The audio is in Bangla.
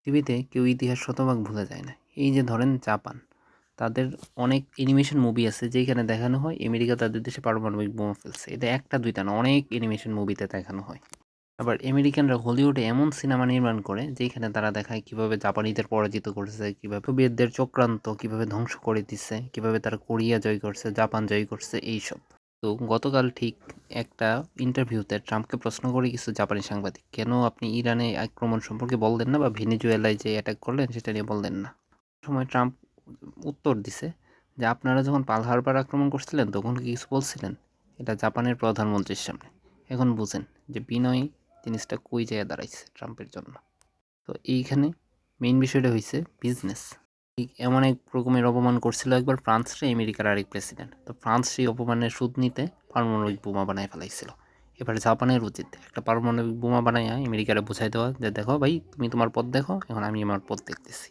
পৃথিবীতে কেউ ইতিহাস শতভাগ ভুলে যায় না। এই যে ধরেন জাপান, তাদের অনেক অ্যানিমেশন মুভি আছে যেখানে দেখানো হয় আমেরিকা তাদের দেশে পারমাণবিক বোমা ফেলছে। এটা একটা দুইটা না, অনেক অ্যানিমেশন মুভিতে দেখানো হয়। আবার আমেরিকানরা হলিউডে এমন সিনেমা নির্মাণ করে যেখানে তারা দেখায় কিভাবে জাপানিদের পরাজিত করেছে, কিভাবে সোভিয়েতদের চক্রান্ত কিভাবে ধ্বংস করে দিচ্ছে, কিভাবে তারা কোরিয়া জয় করছে, জাপান জয় করছে, এইসব। তো গতকাল ঠিক একটা ইন্টারভিউতে ট্রাম্পকে প্রশ্ন করে কিছু জাপানি সাংবাদিক, কেন আপনি ইরানে আক্রমণ সম্পর্কে বললেন না, বা ভেনেজুয়েলায় যে অ্যাটাক করলেন সেটা নিয়ে বললেন না। সময় ট্রাম্প উত্তর দিছে যে আপনারা যখন পার্ল হারবার আক্রমণ করছিলেন তখন কি কিছু বলছিলেন? এটা জাপানের প্রধানমন্ত্রীর সামনে। এখন বুঝেন যে বিনয় জিনিসটা কই জায়গায় দাঁড়াইছে ট্রাম্পের জন্য। তো এইখানে মেইন বিষয়টা হইছে বিজনেস। ঠিক এমন এক রকমের অপমান করছিল একবার ফ্রান্সরে আমেরিকার আরেক প্রেসিডেন্ট। তো ফ্রান্স সেই অপমানের সুদ নিতে পারমাণবিক বোমা বানায় ফেলাইছিল। এবার জাপানের উচিত একটা পারমাণবিক বোমা বানাইয়া আমেরিকারে বুঝাই দেওয়া যে দেখো ভাই, তুমি তোমার পথ দেখো, এখন আমি আমার পথ দেখতেছি।